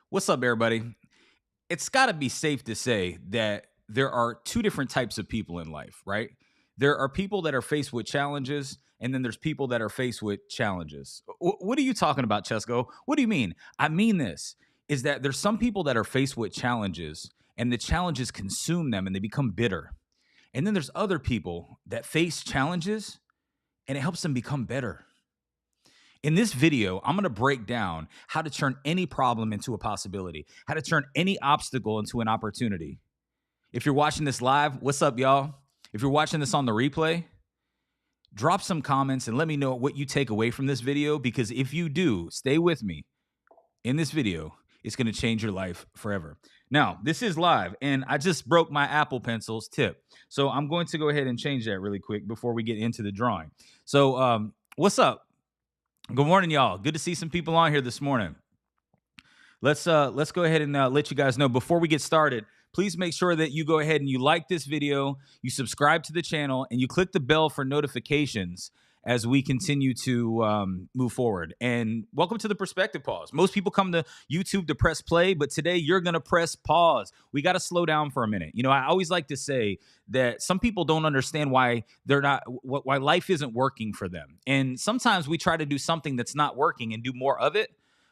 What's up, everybody? It's got to be safe to say that there are two different types of people in life, right? There are people that are faced with challenges, and then there's people that are faced with challenges. What are you talking about, Chesco? What do you mean? I mean this is that there's some people that are faced with challenges, and the challenges consume them and they become bitter. And then there's other people that face challenges and it helps them become better. In this video, I'm going to break down how to turn any problem into a possibility, how to turn any obstacle into an opportunity. If you're watching this live, what's up, y'all? If you're watching this on the replay, drop some comments and let me know what you take away from this video, because if you do, stay with me in this video. It's going to change your life forever. Now, this is live, and I just broke my Apple Pencil's tip. So I'm going to go ahead and change that really quick before we get into the drawing. So what's up? Good morning, y'all. Good to see some people on here this morning. Let's go ahead and let you guys know before we get started. Please make sure that you go ahead and you like this video, you subscribe to the channel, and you click the bell for notifications as we continue to move forward. And welcome to the Perspective Pause. Most people come to YouTube to press play, but today you're going to press pause. We got to slow down for a minute. You know, I always like to say that some people don't understand why why life isn't working for them. And sometimes we try to do something that's not working and do more of it.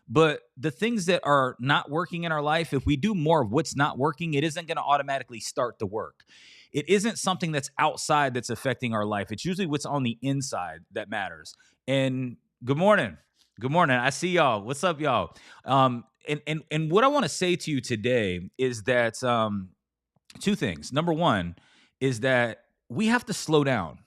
But the things that are not working in our life, if we do more of what's not working, it isn't going to automatically start the work. It isn't something that's outside that's affecting our life. It's usually what's on the inside that matters. And good morning. Good morning. I see y'all. What's up, y'all? And what I want to say to you today is that two things. Number one is that we have to slow down.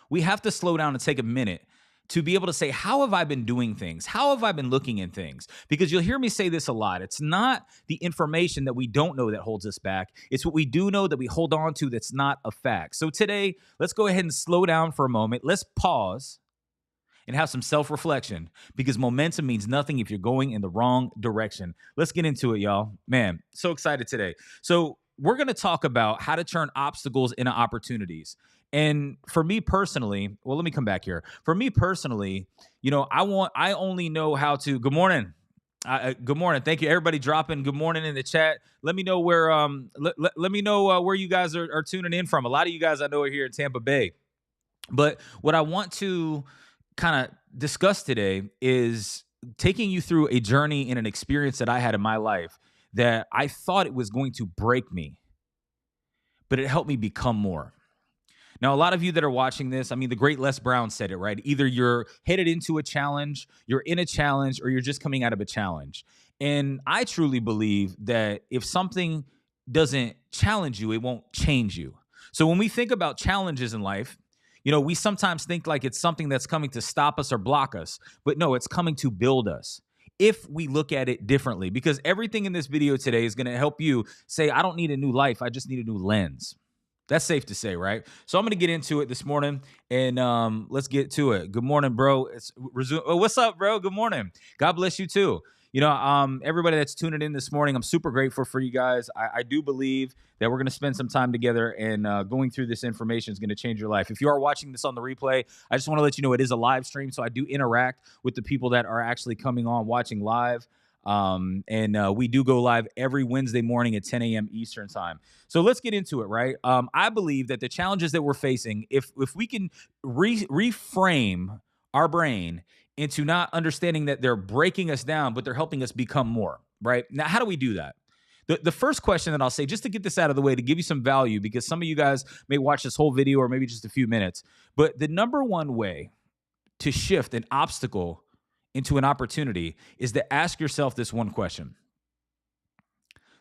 We have to slow down and take a minute to be able to say, how have I been doing things? How have I been looking at things? Because you'll hear me say this a lot. It's not the information that we don't know that holds us back. It's what we do know that we hold on to that's not a fact. So today, let's go ahead and slow down for a moment. Let's pause and have some self-reflection, because momentum means nothing if you're going in the wrong direction. Let's get into it, y'all. Man, so excited today. So we're going to talk about how to turn obstacles into opportunities. And for me personally, well, let me come back here. For me personally, you know, I only know how to. Good morning. Good morning. Thank you, everybody, dropping good morning in the chat. Let me know where let me know where you guys are tuning in from. A lot of you guys I know are here in Tampa Bay. But what I want to kind of discuss today is taking you through a journey and an experience that I had in my life that I thought it was going to break me, but it helped me become more. Now, a lot of you that are watching this, I mean, the great Les Brown said it, right? Either you're headed into a challenge, you're in a challenge, or you're just coming out of a challenge. And I truly believe that if something doesn't challenge you, it won't change you. So when we think about challenges in life, you know, we sometimes think like it's something that's coming to stop us or block us. But no, it's coming to build us if we look at it differently. Because everything in this video today is going to help you say, I don't need a new life. I just need a new lens. That's safe to say, right? So I'm going to get into it this morning, and let's get to it. Good morning, bro. What's up, bro? Good morning. God bless you too. You know, everybody that's tuning in this morning, I'm super grateful for you guys. I do believe that we're going to spend some time together, and going through this information is going to change your life. If you are watching this on the replay, I just want to let you know it is a live stream, so I do interact with the people that are actually coming on watching live. And we do go live every Wednesday morning at 10 a.m. Eastern time. So let's get into it, right? I believe that the challenges that we're facing, if we can reframe our brain into not understanding that they're breaking us down, but they're helping us become more, right? Now, how do we do that? The first question that I'll say, just to get this out of the way, to give you some value, because some of you guys may watch this whole video or maybe just a few minutes, but the number one way to shift an obstacle into an opportunity is to ask yourself this one question.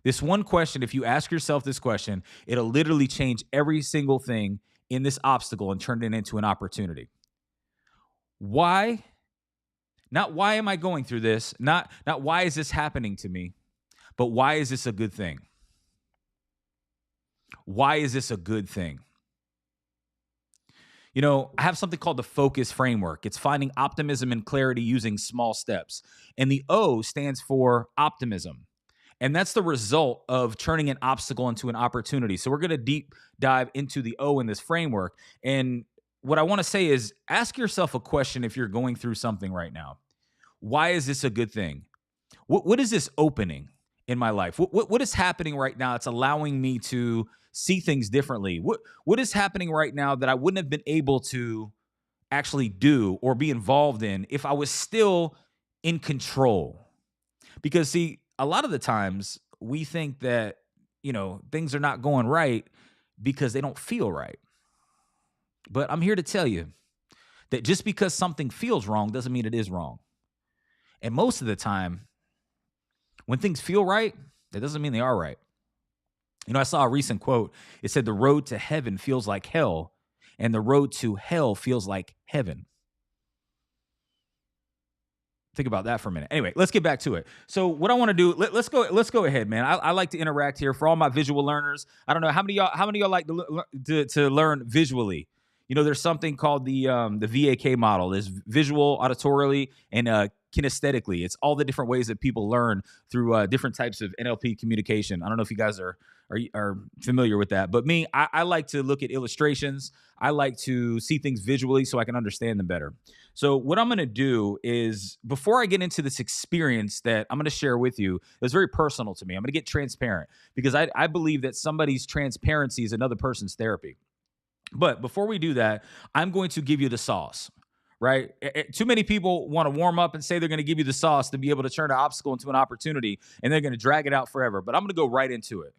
This one question, if you ask yourself this question, it'll literally change every single thing in this obstacle and turn it into an opportunity. Why? Not why am I going through this? Not why is this happening to me? But why is this a good thing? Why is this a good thing? You know, I have something called the focus framework. It's finding optimism and clarity using small steps. And the O stands for optimism. And that's the result of turning an obstacle into an opportunity. So we're going to deep dive into the O in this framework. And what I want to say is ask yourself a question if you're going through something right now. Why is this a good thing? What is this opening in my life? What is happening right now that's allowing me to see things differently? What is happening right now that I wouldn't have been able to actually do or be involved in if I was still in control? Because see, a lot of the times we think that, things are not going right because they don't feel right. But I'm here to tell you that just because something feels wrong doesn't mean it is wrong. And most of the time, when things feel right, that doesn't mean they are right. I saw a recent quote. It said, "The road to heaven feels like hell, and the road to hell feels like heaven." Think about that for a minute. Anyway, let's get back to it. So, what I want to do, let's go. Let's go ahead, man. I like to interact here for all my visual learners. I don't know how many of y'all like to learn visually. There's something called the VAK model. There's visual, auditorily, and kinesthetically. It's all the different ways that people learn through different types of NLP communication. I don't know if you guys are familiar with that, but me, I like to look at illustrations. I like to see things visually so I can understand them better. So what I'm going to do is, before I get into this experience that I'm going to share with you, it's very personal to me. I'm going to get transparent because I believe that somebody's transparency is another person's therapy. But before we do that, I'm going to give you the sauce, right? Too many people want to warm up and say they're going to give you the sauce to be able to turn an obstacle into an opportunity, and they're going to drag it out forever. But I'm going to go right into it.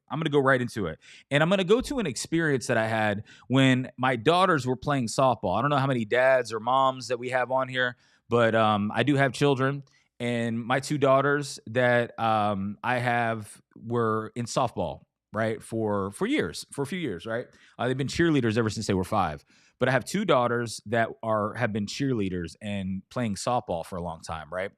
And I'm going to go to an experience that I had when my daughters were playing softball. I don't know how many dads or moms that we have on here, but I do have children. And my two daughters that I have were in softball, right, for a few years, right. They've been cheerleaders ever since they were 5. But I have two daughters that have been cheerleaders and playing softball for a long time, right?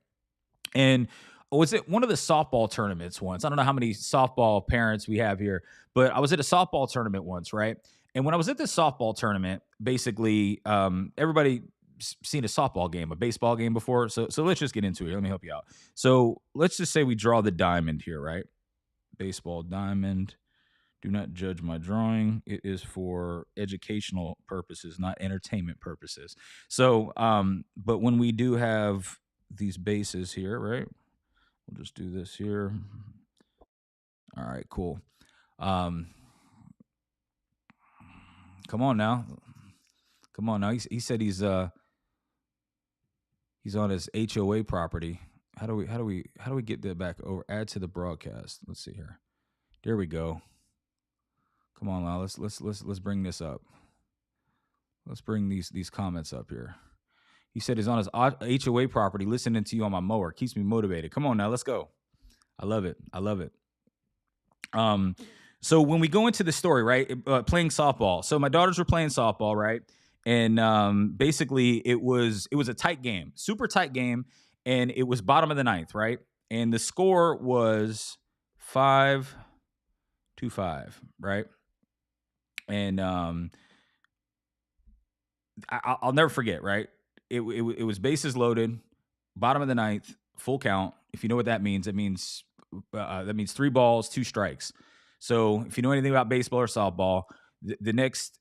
And was it one of the softball tournaments once? I don't know how many softball parents we have here, but I was at a softball tournament once, right? And when I was at this softball tournament, basically, everybody seen a softball game, a baseball game before. So let's just get into it. Let me help you out. So let's just say we draw the diamond here, right? Baseball diamond. Do not judge my drawing. It is for educational purposes, not entertainment purposes. So, but when we do have these bases here, right? We'll just do this here. All right, cool. Um, come on now. He said he's on his HOA property. How do we get that back over? Add to the broadcast. Let's see here. There we go. Come on now. Let's bring this up. Let's bring these comments up here. He said he's on his HOA property listening to you on my mower. Keeps me motivated. Come on now, let's go. I love it. So when we go into the story, right, playing softball. So my daughters were playing softball, right? And basically it was a tight game, super tight game. And it was bottom of the ninth, right? And the score was 5-5, right? And I'll never forget, right? It was bases loaded, bottom of the ninth, full count. If you know what that means, that means 3 balls, 2 strikes. So if you know anything about baseball or softball, the next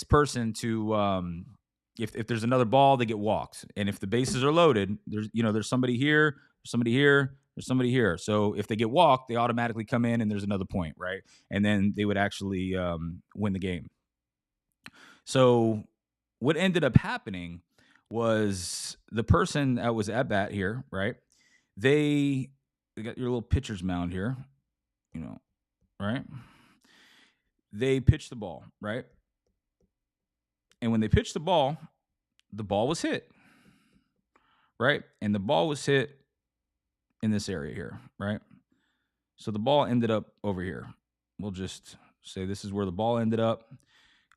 person to if there's another ball, they get walked. And if the bases are loaded, there's somebody here, somebody here, there's somebody here. So if they get walked, they automatically come in and there's another point, right? And then they would actually win the game. So what ended up happening was the person that was at bat here, right? They got your little pitcher's mound here, right? They pitched the ball, right? And when they pitched the ball was hit, right? And the ball was hit in this area here, right? So the ball ended up over here. We'll just say this is where the ball ended up.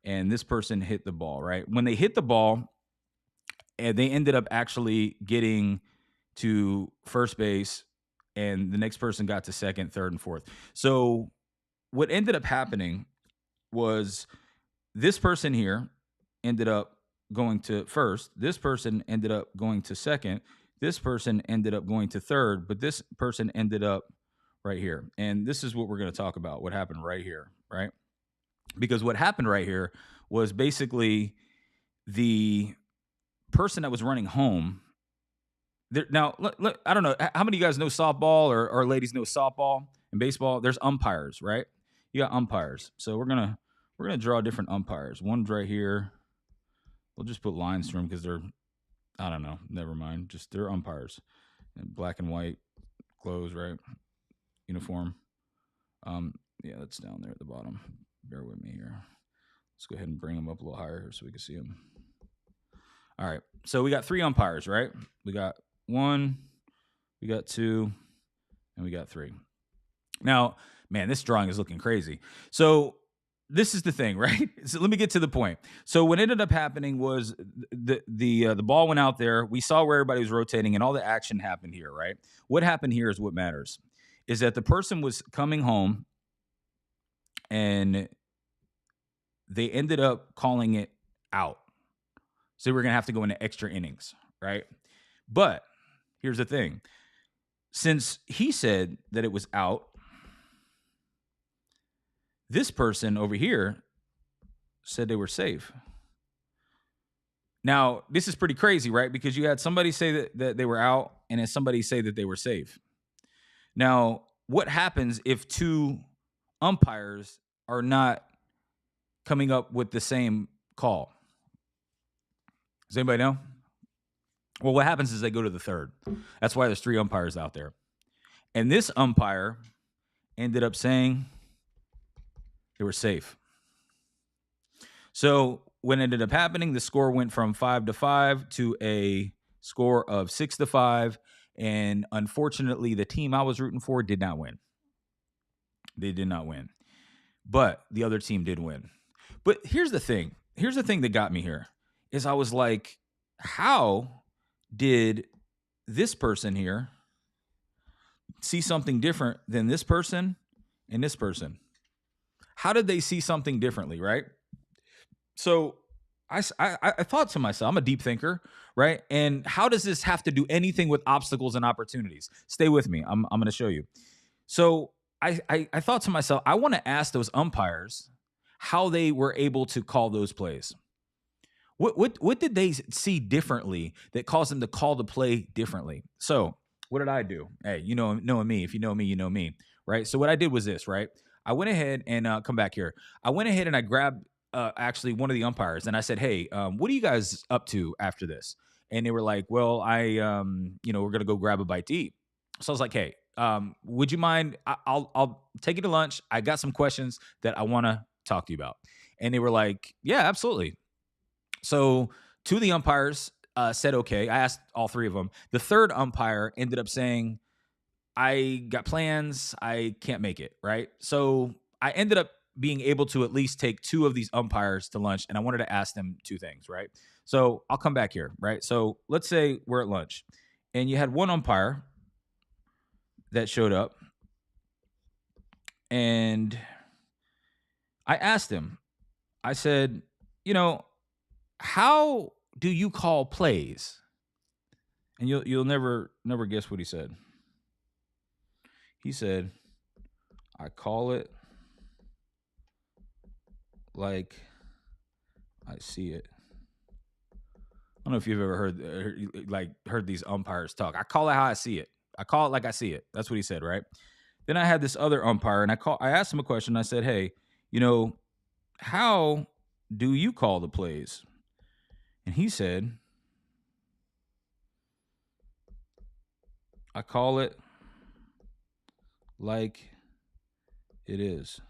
And this person hit the ball, right? When they hit the ball, and they ended up actually getting to first base, and the next person got to second, third, and fourth. So what ended up happening was this person here ended up going to first. This person ended up going to second. This person ended up going to third, but this person ended up right here. And this is what we're going to talk about, what happened right here, right? Because what happened right here was basically the person that was running home Now, I don't know how many of you guys know softball or ladies know softball and baseball. There's umpires, right? You got umpires. So we're gonna draw different umpires. One's right here. We'll just put lines through them because they're, I don't know. Never mind. Just they're umpires. And black and white clothes, right? Uniform. Yeah, that's down there at the bottom. Bear with me here. Let's go ahead and bring them up a little higher here so we can see them. All right. So we got 3 umpires, right? We got 1, we got 2, and we got 3. Now, man, this drawing is looking crazy. So this is the thing, right? So let me get to the point. So what ended up happening was the ball went out there. We saw where everybody was rotating, and all the action happened here, right? What happened here is what matters. Is that the person was coming home, and they ended up calling it out. So we're going to have to go into extra innings, right? But here's the thing. Since he said that it was out, this person over here said they were safe. Now, this is pretty crazy, right? Because you had somebody say that they were out, and then somebody say that they were safe. Now, what happens if 2 umpires are not coming up with the same call? Does anybody know? Well, what happens is they go to the third. That's why there's 3 umpires out there. And this umpire ended up saying they were safe. So what ended up happening, the score went from 5-5 to a score of 6-5. And unfortunately, the team I was rooting for did not win. They did not win. But the other team did win. But here's the thing. Here's the thing that got me here. Is I was like, how did this person here see something different than this person and this person? How did they see something differently, right? So I thought to myself, I'm a deep thinker, right? And how does this have to do anything with obstacles and opportunities? Stay with me. I'm going to show you. So I thought to myself, I want to ask those umpires how they were able to call those plays. What did they see differently that caused them to call the play differently? So what did I do? Hey, knowing me. If you know me, you know me, right? So what I did was this, right? I went ahead and come back here. I went ahead and I grabbed actually one of the umpires and I said, hey, what are you guys up to after this? And they were like, well, we're going to go grab a bite to eat. So I was like, hey, would you mind? I'll take you to lunch. I got some questions that I want to talk to you about. And they were like, yeah, absolutely. So 2 of the umpires said, okay. I asked all 3 of them. The third umpire ended up saying, I got plans. I can't make it. Right. So I ended up being able to at least take 2 of these umpires to lunch. And I wanted to ask them 2 things. Right. So I'll come back here. Right. So let's say we're at lunch and you had one umpire that showed up. And I asked him, I said, how do you call plays? And you'll never guess what he said. He said, I call it like I see it. I don't know if you've ever heard these umpires talk. I call it how I see it. I call it like I see it. That's what he said, right? Then I had this other umpire, and I asked him a question. I said, hey, how do you call the plays? And he said, I call it like it is.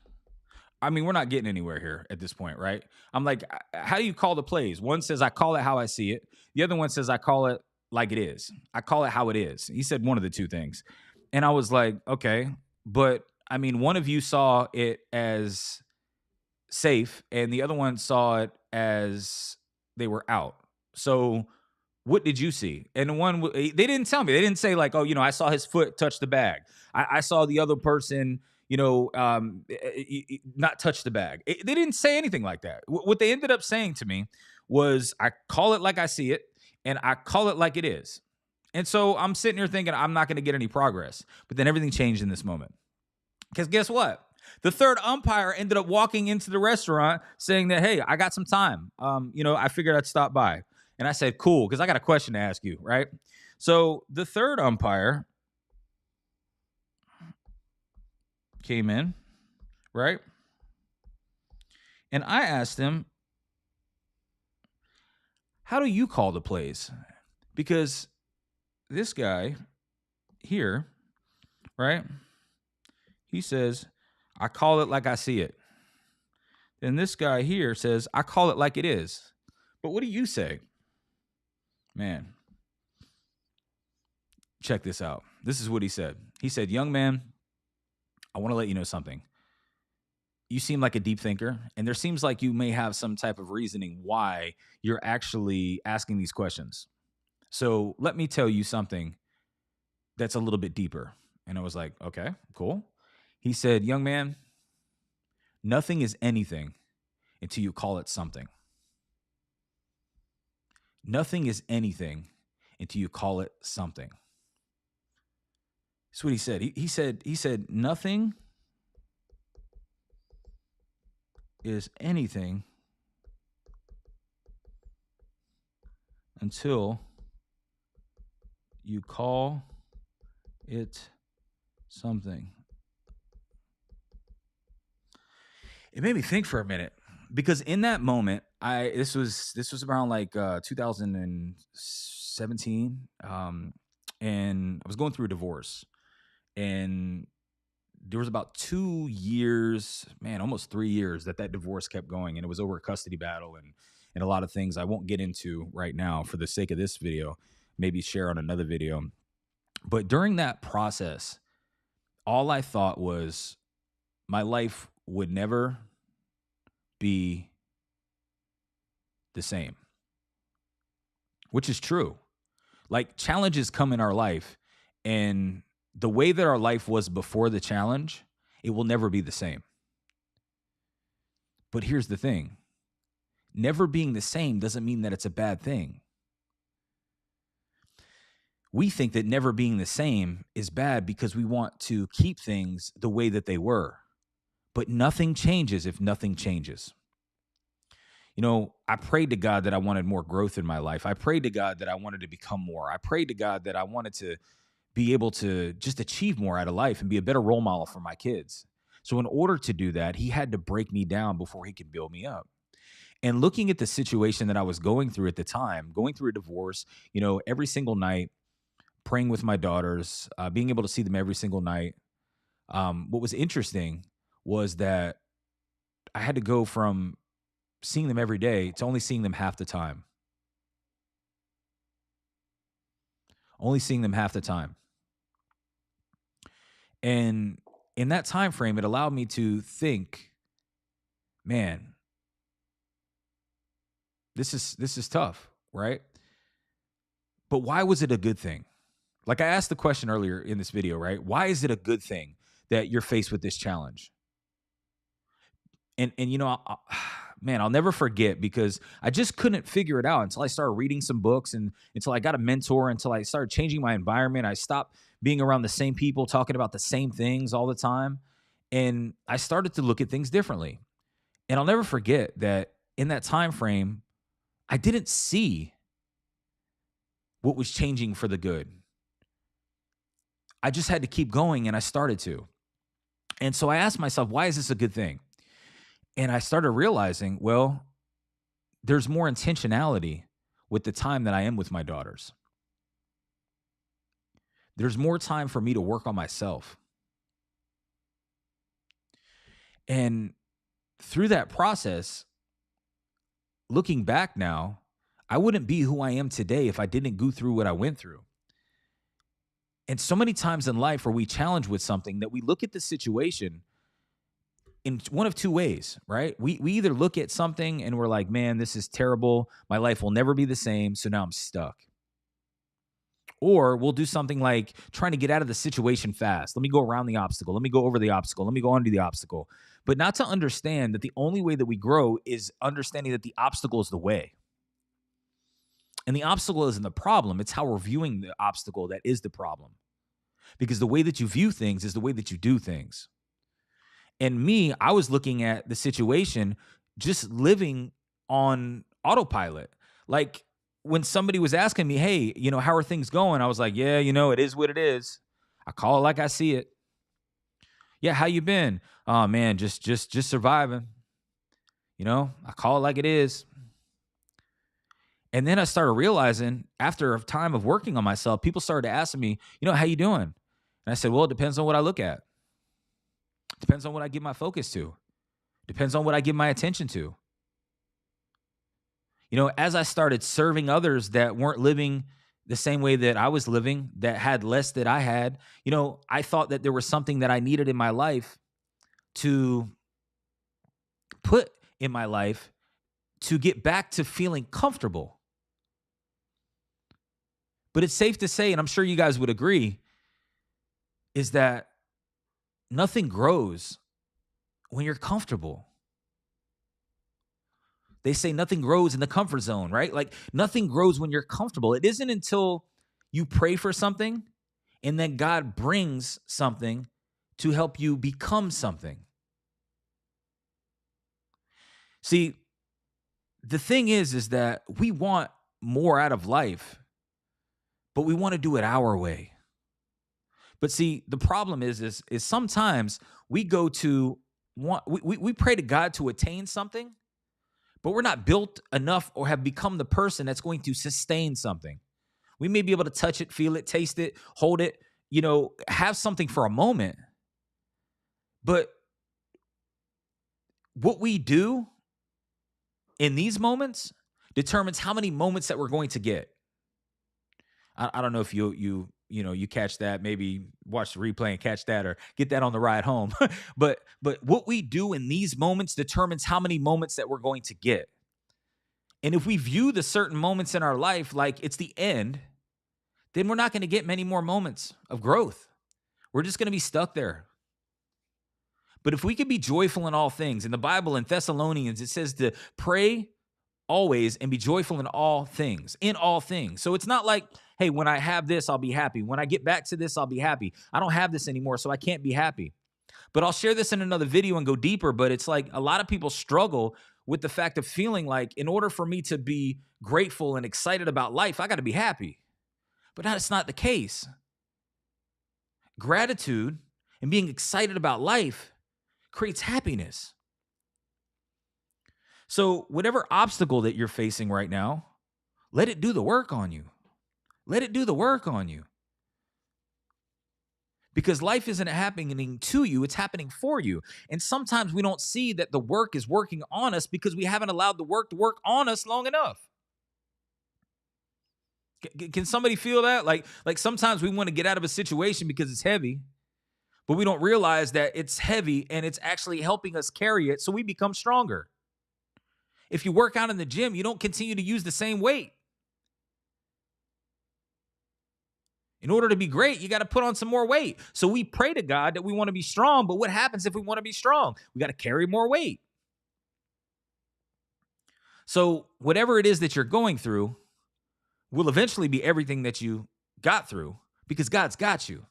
I mean, we're not getting anywhere here at this point, right? I'm like, how do you call the plays? One says, I call it how I see it. The other one says, I call it like it is. I call it how it is. He said one of the 2 things. And I was like, okay, but I mean, one of you saw it as safe and the other one saw it as they were out. So what did you see? And one, they didn't tell me. They didn't say like, oh, I saw his foot touch the bag. I saw the other person, not touch the bag. They didn't say anything like that. What they ended up saying to me was, I call it like I see it, and I call it like it is. And so I'm sitting here thinking I'm not going to get any progress. But then everything changed in this moment. Because guess what? The third umpire ended up walking into the restaurant saying that, hey, I got some time. I figured I'd stop by. And I said, cool, because I got a question to ask you, right? So the third umpire came in, right? And I asked him, how do you call the plays? Because this guy here, right? He says, I call it like I see it. Then this guy here says, I call it like it is. But what do you say? Man, check this out. This is what he said. He said, young man, I want to let you know something. You seem like a deep thinker, and there seems like you may have some type of reasoning why you're actually asking these questions. So let me tell you something that's a little bit deeper. And I was like, okay, cool. He said, young man, nothing is anything until you call it something. Nothing is anything until you call it something. That's what he said. He said, nothing is anything until you call it something. It made me think for a minute, because in that moment, this was around like 2017, and I was going through a divorce, and there was about 2 years, man, almost 3 years that divorce kept going, and it was over a custody battle and a lot of things I won't get into right now for the sake of this video, maybe share on another video. But during that process, all I thought was my life would never be the same, which is true. Like, challenges come in our life, and the way that our life was before the challenge, it will never be the same. But here's the thing. Never being the same doesn't mean that it's a bad thing. We think that never being the same is bad because we want to keep things the way that they were. But nothing changes if nothing changes. You know, I prayed to God that I wanted more growth in my life. I prayed to God that I wanted to become more. I prayed to God that I wanted to be able to just achieve more out of life and be a better role model for my kids. So in order to do that, he had to break me down before he could build me up. And looking at the situation that I was going through at the time, going through a divorce, you know, every single night, praying with my daughters, being able to see them every single night. What was interesting was that I had to go from seeing them every day to only seeing them half the time. Only seeing them half the time. And in that time frame, it allowed me to think, man, this is tough, right? But why was it a good thing? Like I asked the question earlier in this video, right? Why is it a good thing that you're faced with this challenge? And you know, man, I'll never forget, because I just couldn't figure it out until I started reading some books, and until I got a mentor, until I started changing my environment. I stopped being around the same people talking about the same things all the time. And I started to look at things differently. And I'll never forget that in that time frame, I didn't see what was changing for the good. I just had to keep going, and I started to. And so I asked myself, why is this a good thing? And I started realizing, well, there's more intentionality with the time that I am with my daughters. There's more time for me to work on myself. And through that process, looking back now, I wouldn't be who I am today if I didn't go through what I went through. And so many times in life are we challenged with something that we look at the situation in one of two ways, right? We either look at something and we're like, man, this is terrible. My life will never be the same. So now I'm stuck. Or we'll do something like trying to get out of the situation fast. Let me go around the obstacle. Let me go over the obstacle. Let me go under the obstacle. But not to understand that the only way that we grow is understanding that the obstacle is the way. And the obstacle isn't the problem. It's how we're viewing the obstacle that is the problem. Because the way that you view things is the way that you do things. And me, I was looking at the situation just living on autopilot. Like, when somebody was asking me, hey, how are things going? I was like, yeah, it is what it is. I call it like I see it. Yeah, how you been? Oh man, just surviving. I call it like it is. And then I started realizing after a time of working on myself, people started asking me, how you doing? And I said, well, it depends on what I look at. Depends on what I give my focus to. Depends on what I give my attention to. As I started serving others that weren't living the same way that I was living, that had less that I had, I thought that there was something that I needed in my life to put in my life to get back to feeling comfortable. But it's safe to say, and I'm sure you guys would agree, is that nothing grows when you're comfortable. They say nothing grows in the comfort zone, right? Like nothing grows when you're comfortable. It isn't until you pray for something and then God brings something to help you become something. See, the thing is that we want more out of life, but we want to do it our way. But see, the problem is sometimes we go to we pray to God to attain something, but we're not built enough or have become the person that's going to sustain something. We may be able to touch it, feel it, taste it, hold it, have something for a moment. But what we do in these moments determines how many moments that we're going to get. I don't know if you catch that, maybe watch the replay and catch that or get that on the ride home. but what we do in these moments determines how many moments that we're going to get. And if we view the certain moments in our life like it's the end, then we're not going to get many more moments of growth. We're just going to be stuck there. But if we can be joyful in all things, in the Bible in Thessalonians, it says to pray always and be joyful in all things, So it's not like, hey, when I have this, I'll be happy. When I get back to this, I'll be happy. I don't have this anymore, so I can't be happy. But I'll share this in another video and go deeper. But it's like a lot of people struggle with the fact of feeling like in order for me to be grateful and excited about life, I got to be happy. But that's not the case. Gratitude and being excited about life creates happiness. So whatever obstacle that you're facing right now, let it do the work on you. Let it do the work on you. Because life isn't happening to you, it's happening for you. And sometimes we don't see that the work is working on us because we haven't allowed the work to work on us long enough. Can somebody feel that? Like sometimes we want to get out of a situation because it's heavy, but we don't realize that it's heavy and it's actually helping us carry it so we become stronger. If you work out in the gym, you don't continue to use the same weight. In order to be great, you got to put on some more weight. So we pray to God that we want to be strong, but what happens if we want to be strong? We got to carry more weight. So whatever it is that you're going through will eventually be everything that you got through because God's got you.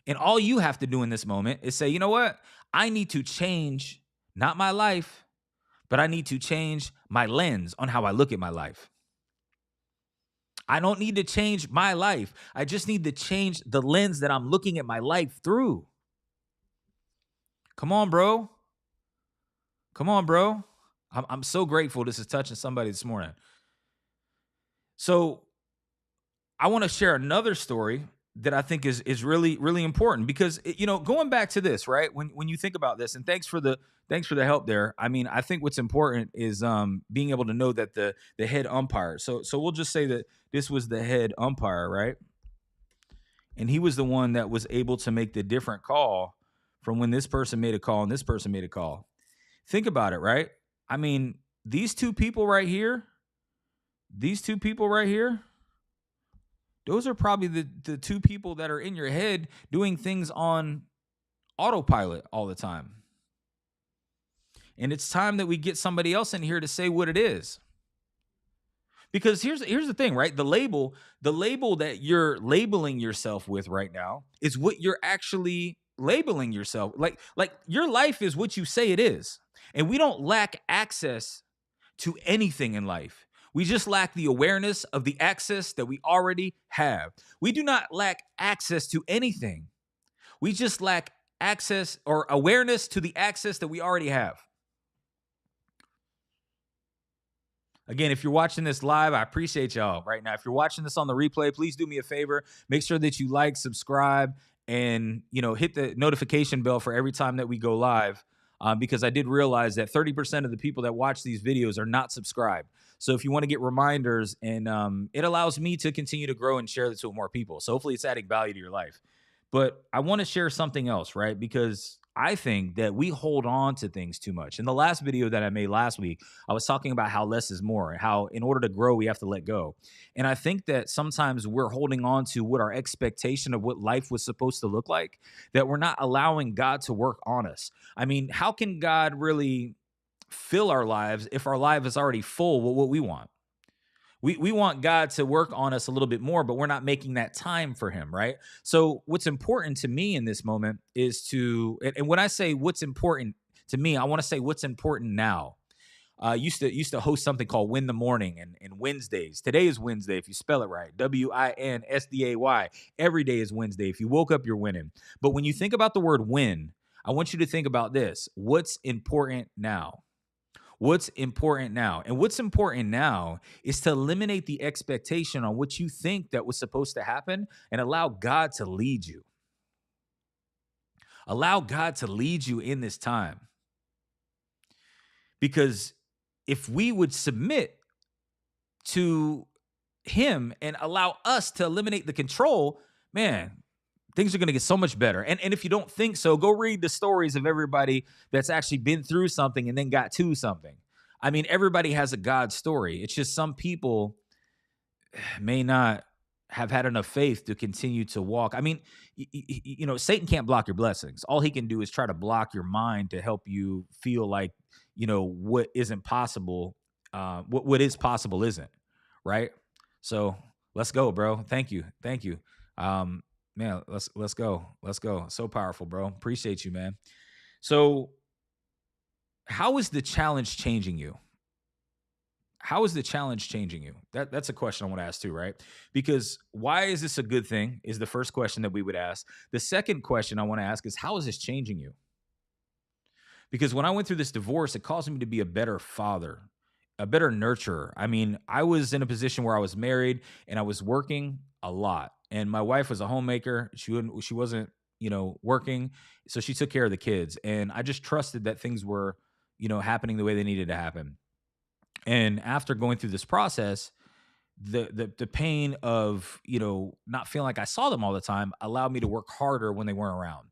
And all you have to do in this moment is say, you know what? I need to change, not my life, but I need to change my lens on how I look at my life. I don't need to change my life. I just need to change the lens that I'm looking at my life through. Come on, bro. Come on, bro. I'm so grateful this is touching somebody this morning. So I want to share another story that I think is really, really important because, going back to this, right? When you think about this, and thanks for the help there. I mean, I think what's important is being able to know that the head umpire. So we'll just say that this was the head umpire, right? And he was the one that was able to make the different call from when this person made a call and this person made a call. Think about it, right? I mean, these two people right here, those are probably the two people that are in your head doing things on autopilot all the time. And it's time that we get somebody else in here to say what it is. Because here's the thing, right? The label that you're labeling yourself with right now is what you're actually labeling yourself. Like your life is what you say it is. And we don't lack access to anything in life. We just lack the awareness of the access that we already have. We do not lack access to anything. We just lack access or awareness to the access that we already have. Again, if you're watching this live, I appreciate y'all right now. If you're watching this on the replay, please do me a favor. Make sure that you like, subscribe, and hit the notification bell for every time that we go live. Because I did realize that 30% of the people that watch these videos are not subscribed. So if you want to get reminders, and it allows me to continue to grow and share this with more people. So hopefully it's adding value to your life. But I want to share something else, right? Because I think that we hold on to things too much. In the last video that I made last week, I was talking about how less is more, and how in order to grow, we have to let go. And I think that sometimes we're holding on to what our expectation of what life was supposed to look like, that we're not allowing God to work on us. I mean, how can God really fill our lives if our life is already full with what we want? We want God to work on us a little bit more, but we're not making that time for him, right? So what's important to me in this moment is and when I say what's important to me, I want to say what's important now. Used to host something called Win the Morning and Wednesdays. Today is Wednesday if you spell it right. WINSDAY. Every day is Wednesday. If you woke up, you're winning. But when you think about the word win, I want you to think about this. What's important now? What's important now? And what's important now is to eliminate the expectation on what you think that was supposed to happen and allow God to lead you. Allow God to lead you in this time. Because if we would submit to him and allow us to eliminate the control, man, things are going to get so much better. And if you don't think so, go read the stories of everybody that's actually been through something and then got to something. I mean, everybody has a God story. It's just some people may not have had enough faith to continue to walk. I mean, Satan can't block your blessings. All he can do is try to block your mind to help you feel like, what isn't possible, what is possible isn't, right? So let's go, bro. Thank you. Man, let's go. So powerful, bro. Appreciate you, man. So how is the challenge changing you? How is the challenge changing you? That's a question I want to ask too, right? Because why is this a good thing is the first question that we would ask. The second question I want to ask is, how is this changing you? Because when I went through this divorce, it caused me to be a better father, a better nurturer. I mean, I was in a position where I was married and I was working a lot. And my wife was a homemaker. She wasn't, working. So she took care of the kids. And I just trusted that things were, happening the way they needed to happen. And after going through this process, the pain of, not feeling like I saw them all the time allowed me to work harder when they weren't around.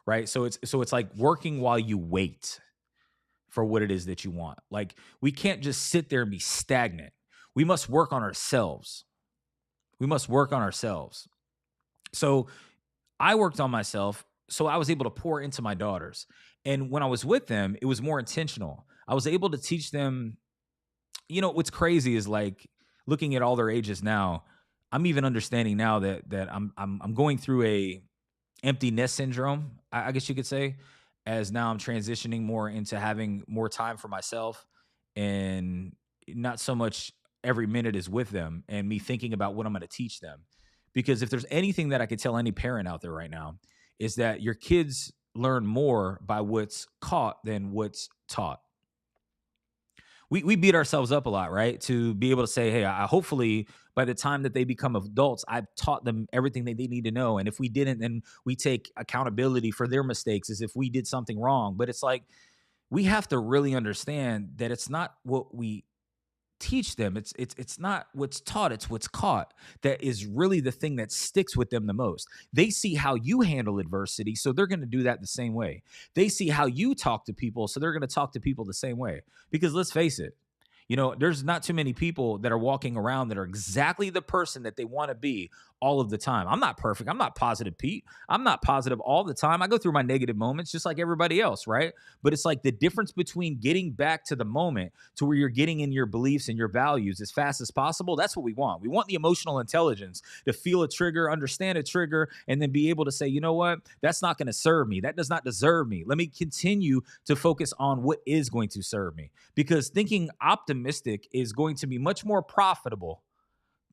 Right. So it's like working while you wait for what it is that you want. Like, we can't just sit there and be stagnant. We must work on ourselves. So I worked on myself, so I was able to pour into my daughters. And when I was with them, it was more intentional. I was able to teach them. What's crazy is, like, looking at all their ages now, I'm even understanding now that I'm going through a empty nest syndrome, I guess you could say, as now I'm transitioning more into having more time for myself, and not so much every minute is with them and me thinking about what I'm going to teach them. Because if there's anything that I could tell any parent out there right now, is that your kids learn more by what's caught than what's taught. We beat ourselves up a lot, right? To be able to say, hey, hopefully by the time that they become adults, I've taught them everything that they need to know. And if we didn't, then we take accountability for their mistakes as if we did something wrong. But it's like, we have to really understand that it's not what we teach them. It's not what's taught, it's what's caught that is really the thing that sticks with them the most. They see how you handle adversity, so they're going to do that the same way. They see how you talk to people, so they're going to talk to people the same way. Because let's face it, there's not too many people that are walking around that are exactly the person that they want to be all of the time. I'm not perfect. I'm not positive, Pete. I'm not positive all the time. I go through my negative moments just like everybody else, right? But it's like the difference between getting back to the moment to where you're getting in your beliefs and your values as fast as possible. That's what we want. We want the emotional intelligence to feel a trigger, understand a trigger, and then be able to say, you know what? That's not going to serve me. That does not deserve me. Let me continue to focus on what is going to serve me, because thinking optimistic is going to be much more profitable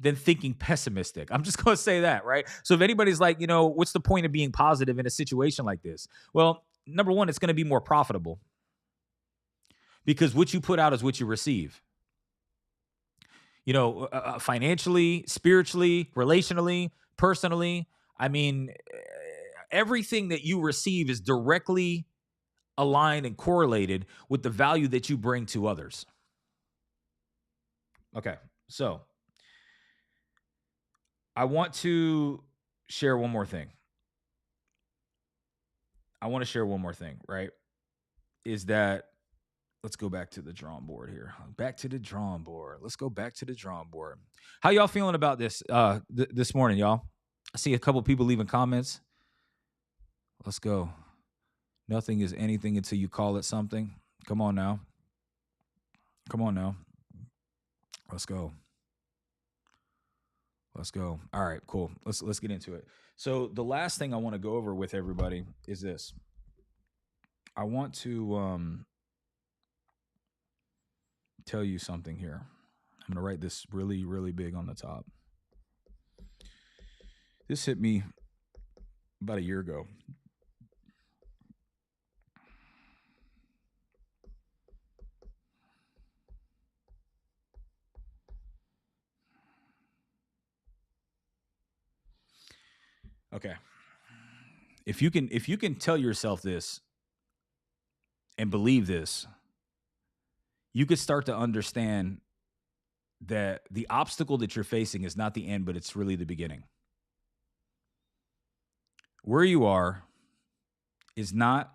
than thinking pessimistic. I'm just going to say that, right? So if anybody's like, what's the point of being positive in a situation like this? Well, number one, it's going to be more profitable because what you put out is what you receive. Financially, spiritually, relationally, personally. I mean, everything that you receive is directly aligned and correlated with the value that you bring to others. Okay, so I want to share one more thing. Right? Is that, let's go back to the drawing board here. Let's go back to the drawing board. How y'all feeling about this this morning, y'all? I see a couple people leaving comments. Let's go. Nothing is anything until you call it something. Come on now. Let's go. All right, cool. Let's get into it. So the last thing I want to go over with everybody is this. I want to tell you something here. I'm going to write this really, really big on the top. This hit me about a year ago. Okay. If you can tell yourself this and believe this, you could start to understand that the obstacle that you're facing is not the end, but it's really the beginning. Where you are is not,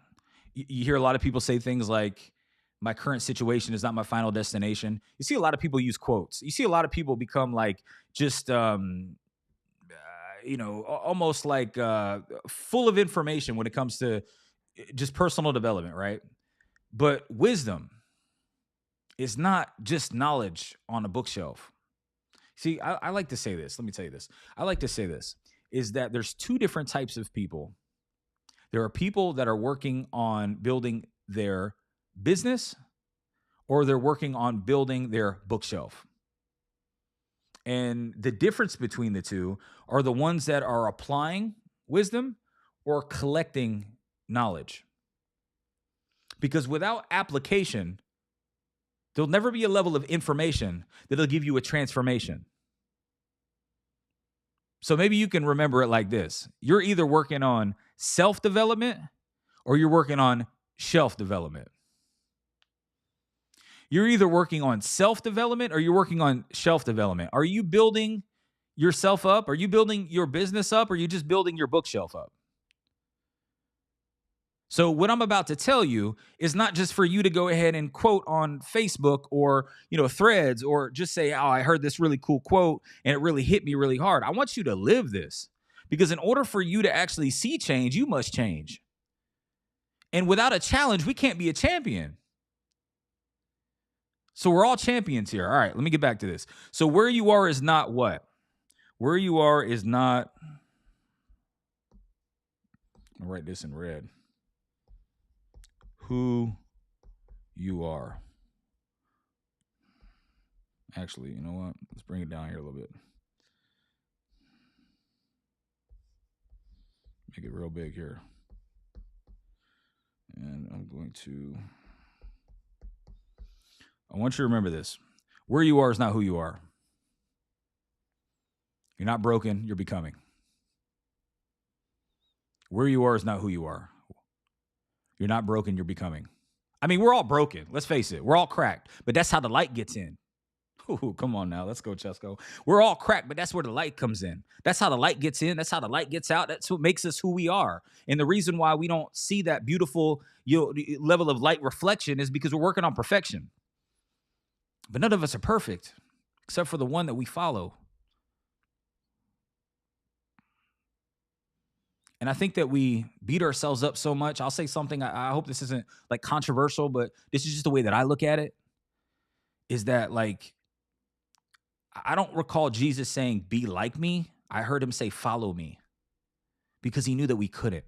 you hear a lot of people say things like, my current situation is not my final destination. You see a lot of people use quotes. You see a lot of people become like just, almost like full of information when it comes to just personal development, right? But wisdom is not just knowledge on a bookshelf. See, I like to say this. Let me tell you this. I like to say this, is that there's two different types of people. There are people that are working on building their business, or they're working on building their bookshelf. And the difference between the two are the ones that are applying wisdom or collecting knowledge. Because without application, there'll never be a level of information that'll give you a transformation. So maybe you can remember it like this. You're either working on self-development or you're working on shelf development. You're either working on self-development or you're working on shelf development. Are you building yourself up? Are you building your business up? Or are you just building your bookshelf up? So what I'm about to tell you is not just for you to go ahead and quote on Facebook or, Threads, or just say, oh, I heard this really cool quote and it really hit me really hard. I want you to live this, because in order for you to actually see change, you must change. And without a challenge, we can't be a champion. So we're all champions here. All right, let me get back to this. So where you are is not what? Where you are is not, I'll write this in red. Who you are. Actually, you know what? Let's bring it down here a little bit. Make it real big here. And I want you to remember this. Where you are is not who you are. You're not broken, you're becoming. Where you are is not who you are. You're not broken, you're becoming. I mean, we're all broken. Let's face it. We're all cracked. But that's how the light gets in. Ooh, come on now. Let's go, Chesco. We're all cracked, but that's where the light comes in. That's how the light gets in. That's how the light gets out. That's what makes us who we are. And the reason why we don't see that beautiful level of light reflection is because we're working on perfection. But none of us are perfect, except for the one that we follow. And I think that we beat ourselves up so much. I'll say something, I hope this isn't like controversial, but this is just the way that I look at it, is that like, I don't recall Jesus saying, be like me. I heard him say, follow me, because he knew that we couldn't.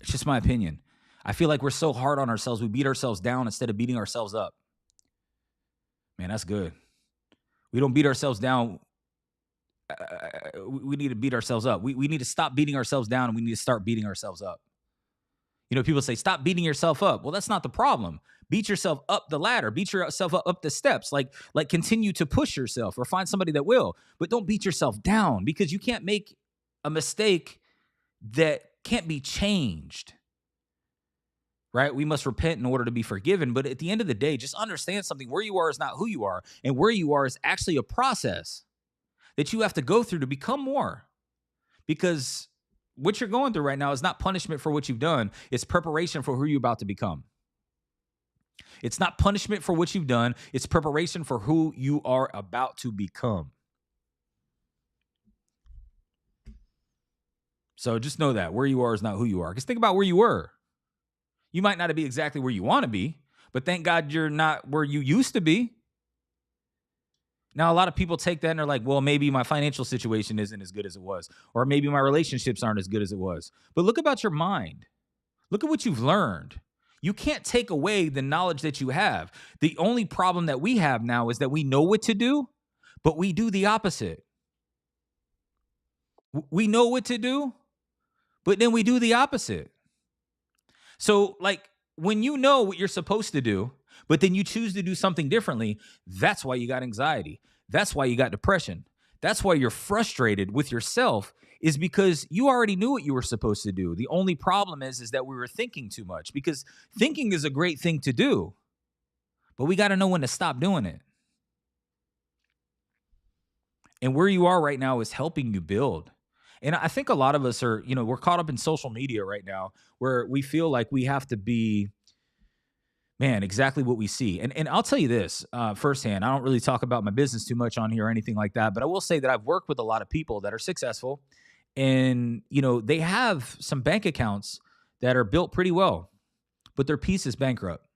It's just my opinion. I feel like we're so hard on ourselves. We beat ourselves down instead of beating ourselves up. Man, that's good. We don't beat ourselves down. We need to beat ourselves up. We need to stop beating ourselves down, and we need to start beating ourselves up. You know, people say, stop beating yourself up. Well, that's not the problem. Beat yourself up the ladder. Beat yourself up the steps. Like continue to push yourself, or find somebody that will. But don't beat yourself down, because you can't make a mistake that can't be changed. Right? We must repent in order to be forgiven. But at the end of the day, just understand something. Where you are is not who you are. And where you are is actually a process that you have to go through to become more. Because what you're going through right now is not punishment for what you've done. It's preparation for who you're about to become. It's not punishment for what you've done. It's preparation for who you are about to become. So just know that where you are is not who you are. Because think about where you were. You might not be exactly where you want to be, but thank God you're not where you used to be. Now, a lot of people take that and they're like, well, maybe my financial situation isn't as good as it was, or maybe my relationships aren't as good as it was. But look about your mind. Look at what you've learned. You can't take away the knowledge that you have. The only problem that we have now is that we know what to do, but we do the opposite. We know what to do, but then we do the opposite. So, like, when you know what you're supposed to do, but then you choose to do something differently, that's why you got anxiety. That's why you got depression. That's why you're frustrated with yourself, is because you already knew what you were supposed to do. The only problem is that we were thinking too much, because thinking is a great thing to do, but we got to know when to stop doing it. And where you are right now is helping you build. And I think a lot of us are, we're caught up in social media right now, where we feel like we have to be, man, exactly what we see. And I'll tell you this firsthand. I don't really talk about my business too much on here or anything like that, but I will say that I've worked with a lot of people that are successful, and they have some bank accounts that are built pretty well, but their peace is bankrupt.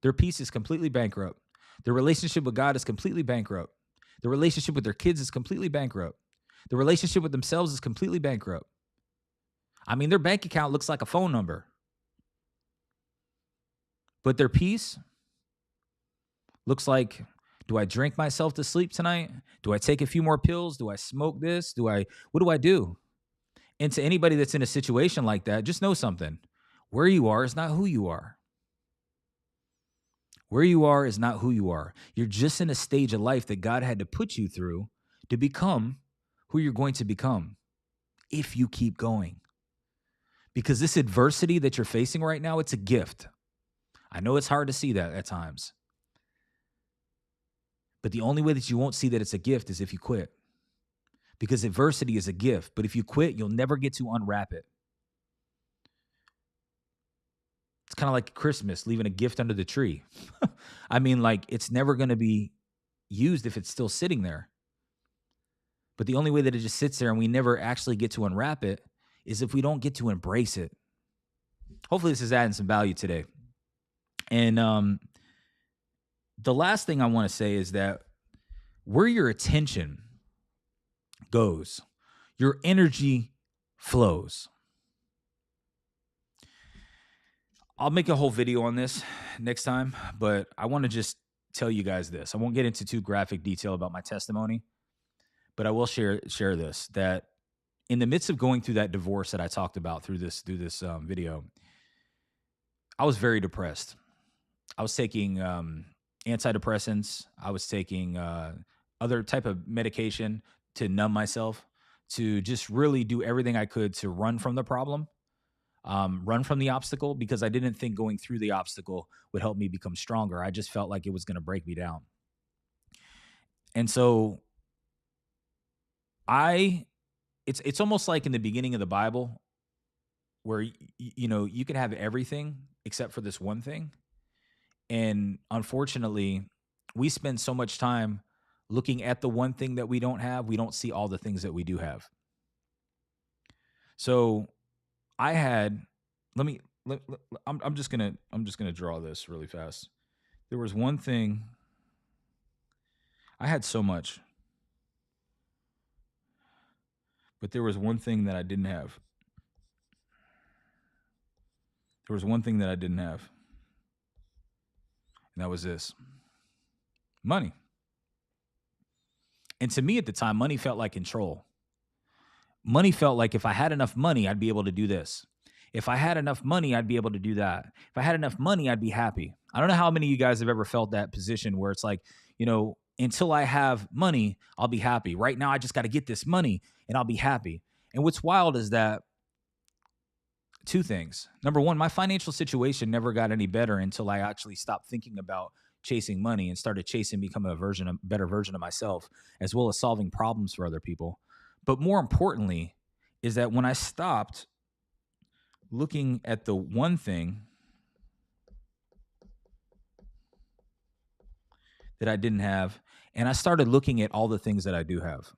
Their peace is completely bankrupt. Their relationship with God is completely bankrupt. The relationship with their kids is completely bankrupt. The relationship with themselves is completely bankrupt. I mean, their bank account looks like a phone number, but their peace looks like, do I drink myself to sleep tonight? Do I take a few more pills? Do I smoke this? What do I do? And to anybody that's in a situation like that, just know something. Where you are is not who you are. Where you are is not who you are. You're just in a stage of life that God had to put you through to become who you're going to become if you keep going. Because this adversity that you're facing right now, it's a gift. I know it's hard to see that at times. But the only way that you won't see that it's a gift is if you quit. Because adversity is a gift. But if you quit, you'll never get to unwrap it. It's kind of like Christmas, leaving a gift under the tree. I mean, like, it's never going to be used if it's still sitting there. But the only way that it just sits there and we never actually get to unwrap it is if we don't get to embrace it. Hopefully this is adding some value today. And the last thing I want to say is that where your attention goes, your energy flows. I'll make a whole video on this next time, but I want to just tell you guys this. I won't get into too graphic detail about my testimony, but I will share this, that in the midst of going through that divorce that I talked about through this video, I was very depressed. I was taking antidepressants. I was taking other type of medication to numb myself, to just really do everything I could to run from the problem, run from the obstacle, because I didn't think going through the obstacle would help me become stronger. I just felt like it was going to break me down. And so it's almost like in the beginning of the Bible, where you can have everything except for this one thing. And unfortunately, we spend so much time looking at the one thing that we don't have, we don't see all the things that we do have. So I had, let me, I'm just gonna draw this really fast. There was one thing, I had so much, but there was one thing that I didn't have. There was one thing that I didn't have, and that was this: money. And to me at the time, money felt like control. Money felt like if I had enough money, I'd be able to do this. If I had enough money, I'd be able to do that. If I had enough money, I'd be happy. I don't know how many of you guys have ever felt that position where it's like, until I have money, I'll be happy. Right now, I just got to get this money and I'll be happy. And what's wild is that two things. Number one, my financial situation never got any better until I actually stopped thinking about chasing money and started chasing becoming a better version of myself, as well as solving problems for other people. But more importantly, is that when I stopped looking at the one thing that I didn't have, and I started looking at all the things that I do have.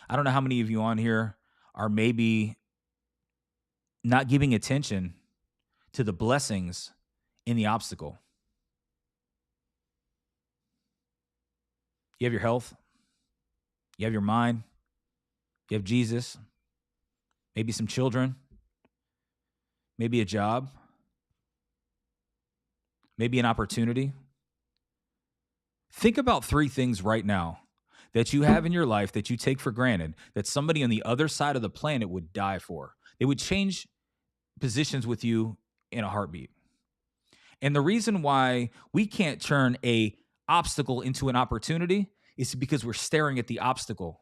I don't know how many of you on here are maybe not giving attention to the blessings in the obstacle. You have your health, you have your mind, you have Jesus, maybe some children, maybe a job, maybe an opportunity. Think about three things right now that you have in your life that you take for granted that somebody on the other side of the planet would die for. They would change positions with you in a heartbeat. And the reason why we can't turn a obstacle into an opportunity is because we're staring at the obstacle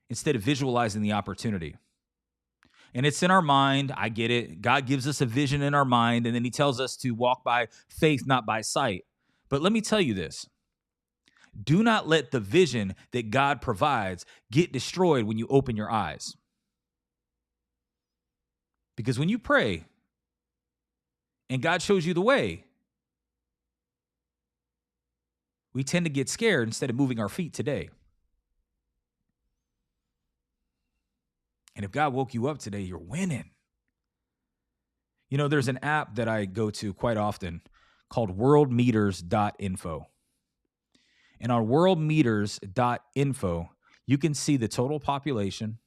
instead of visualizing the opportunity. And it's in our mind. I get it. God gives us a vision in our mind, and then he tells us to walk by faith, not by sight. But let me tell you this. Do not let the vision that God provides get destroyed when you open your eyes. Because when you pray and God shows you the way, we tend to get scared instead of moving our feet today. And if God woke you up today, you're winning. There's an app that I go to quite often called worldmeters.info. And on worldmeters.info, you can see the total population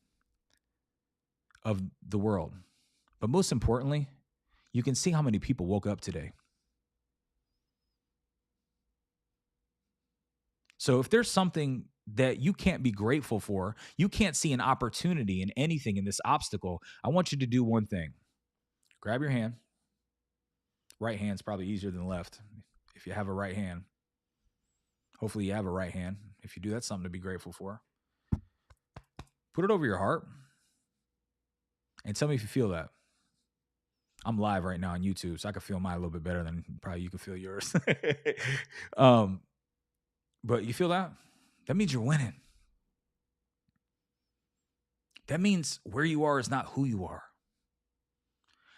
of the world. But most importantly, you can see how many people woke up today. So if there's something that you can't be grateful for, you can't see an opportunity in anything in this obstacle, I want you to do one thing. Grab your hand. Right hand's probably easier than left if you have a right hand. Hopefully you have a right hand. If you do, that's something to be grateful for. Put it over your heart and tell me if you feel that. I'm live right now on YouTube, so I can feel mine a little bit better than probably you can feel yours. But you feel that? That means you're winning. That means where you are is not who you are.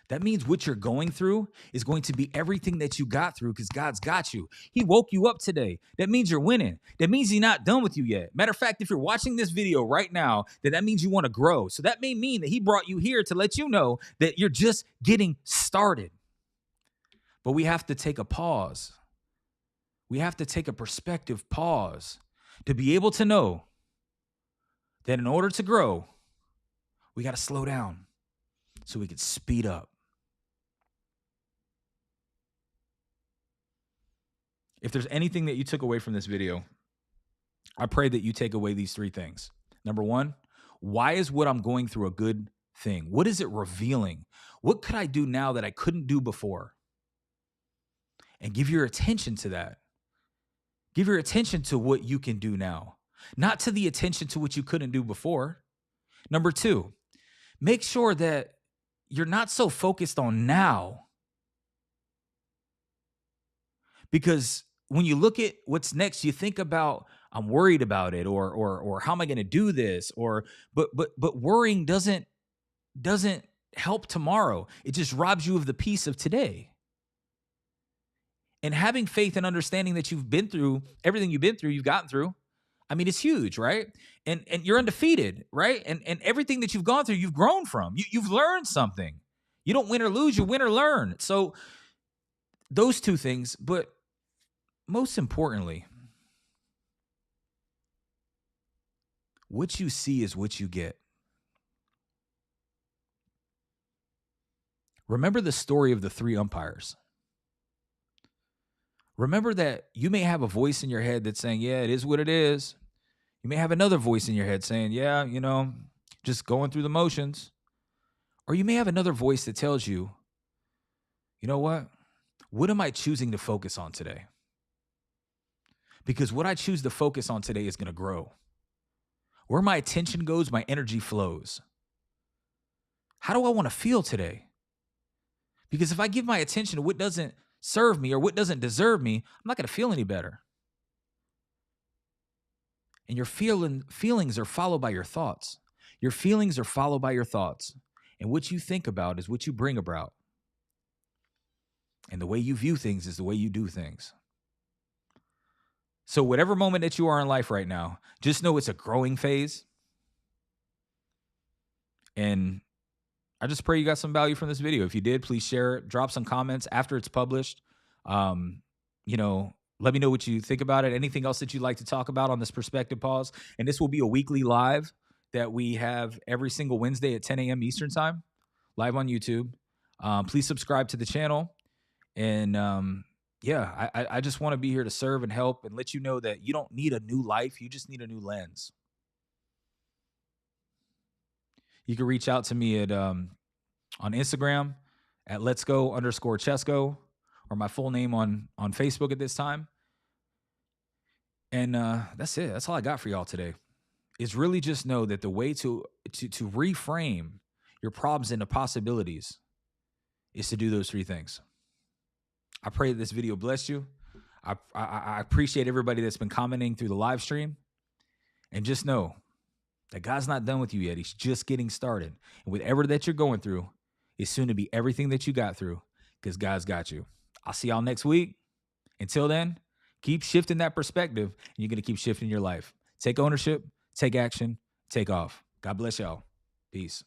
That means what you're going through is going to be everything that you got through because God's got you. He woke you up today. That means you're winning. That means he's not done with you yet. Matter of fact, if you're watching this video right now, that means you want to grow. So that may mean that he brought you here to let you know that you're just getting started. But we have to take a pause. We have to take a perspective pause to be able to know that in order to grow, we got to slow down so we can speed up. If there's anything that you took away from this video, I pray that you take away these three things. Number one, why is what I'm going through a good thing? What is it revealing? What could I do now that I couldn't do before? And give your attention to that. Give your attention to what you can do now, not to the attention to what you couldn't do before. Number two, make sure that you're not so focused on now. Because when you look at what's next, you think about, I'm worried about it, or how am I going to do this? But worrying doesn't help tomorrow. It just robs you of the peace of today. And having faith and understanding that you've been through everything you've been through, you've gotten through. I mean, it's huge, right? And you're undefeated, right? And everything that you've gone through, you've grown from. You've learned something. You don't win or lose, you win or learn. So those two things, but most importantly, what you see is what you get. Remember the story of the three umpires. Remember that you may have a voice in your head that's saying, yeah, it is what it is. You may have another voice in your head saying, yeah, just going through the motions. Or you may have another voice that tells you, you know what? What am I choosing to focus on today? Because what I choose to focus on today is going to grow. Where my attention goes, my energy flows. How do I want to feel today? Because if I give my attention to what doesn't serve me or what doesn't deserve me, I'm not going to feel any better. And your feelings are followed by your thoughts. Your feelings are followed by your thoughts. And what you think about is what you bring about. And the way you view things is the way you do things. So whatever moment that you are in life right now, just know it's a growing phase. And I just pray you got some value from this video. If you did, please share it. Drop some comments after it's published. Let me know what you think about it. Anything else that you'd like to talk about on this Perspective Pause. And this will be a weekly live that we have every single Wednesday at 10 a.m. Eastern time, live on YouTube. Please subscribe to the channel. And I just want to be here to serve and help and let you know that you don't need a new life. You just need a new lens. You can reach out to me at on Instagram at letsgo_Chesco, or my full name on Facebook at this time. And that's it. That's all I got for y'all today. Is really just know that the way to reframe your problems into possibilities is to do those three things. I pray that this video blessed you. I appreciate everybody that's been commenting through the live stream. And just know that God's not done with you yet. He's just getting started. And whatever that you're going through is soon to be everything that you got through, because God's got you. I'll see y'all next week. Until then, keep shifting that perspective, and you're going to keep shifting your life. Take ownership, take action, take off. God bless y'all. Peace.